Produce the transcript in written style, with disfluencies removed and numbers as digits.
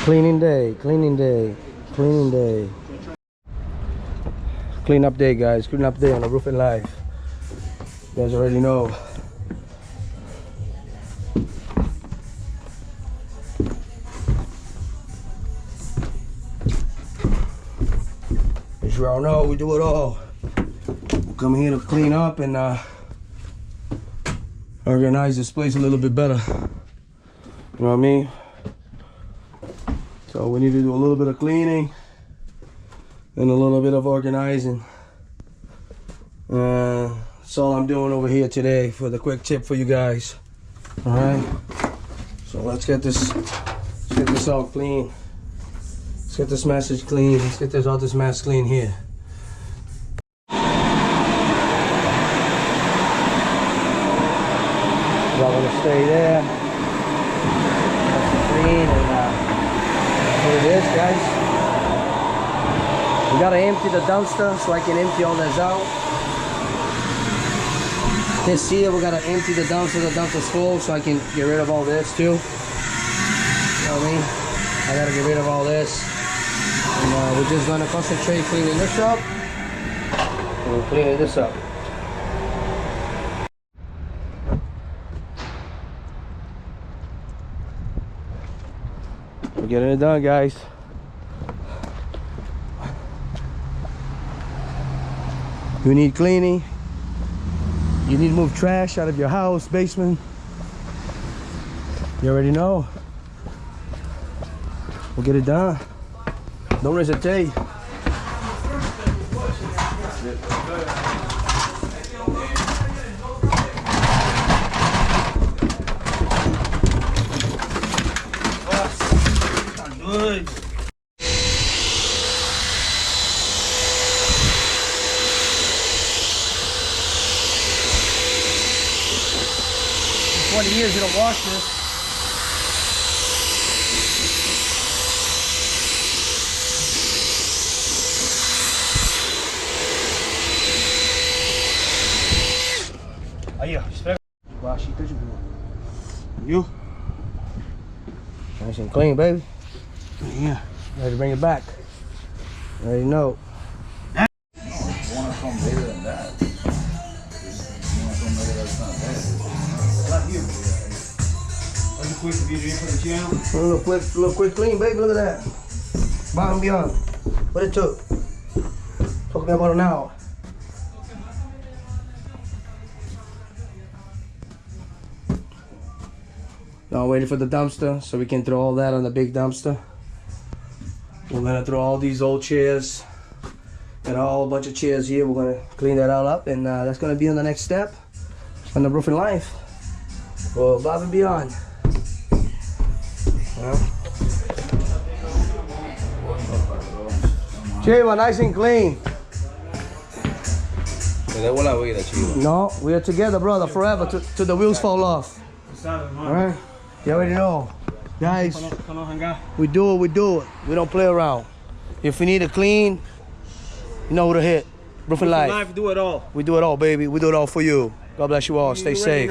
Cleaning day, cleaning day, cleaning day. Clean up day, guys. Clean up day on the Roofing Life. You guys already know. As you all know, we do it all. We come here to clean up and organize this place a little bit better. You know what I mean? So we need to do a little bit of cleaning and a little bit of organizing. That's all I'm doing over here today for the quick tip for you guys. All right. So let's get this all clean. Let's get this message clean. Let's get all this mess clean here. I'm gonna stay there. That's clean and here it is, guys. We gotta empty the dumpster so I can empty all this out. This here, we gotta empty the dumpster's full so I can get rid of all this too. You know what I mean? I gotta get rid of all this. And we're just gonna concentrate cleaning this up. And we're cleaning this up. We're getting it done, guys. You need cleaning. You need to move trash out of your house, basement. You already know. We'll get it done. Don't hesitate. Good. 20 years you don't wash this. Aí, ó, esfrega. Wash it, you. Nice and clean, baby. Yeah. Ready to bring it back. You already know. Want to come later than that. You want to come later, that's not bad. Not you. That's a quick video for the channel. A little quick clean, baby. Look at that. Bottom beyond. What it took. Took me about an hour. Now I'm waiting for the dumpster so we can throw all that on the big dumpster. We're gonna throw all these old chairs and a whole bunch of chairs here. We're gonna clean that all up, and that's gonna be on the next step on the Roofing Life. Go above and beyond. Chiva, nice and clean. No, we are together, brother, forever till the wheels fall off. All right, you already know. Guys, we do it. We don't play around. If we need a clean, you know who to hit. Roofing Life. Do it all. We do it all, baby. We do it all for you. God bless you all. Stay safe.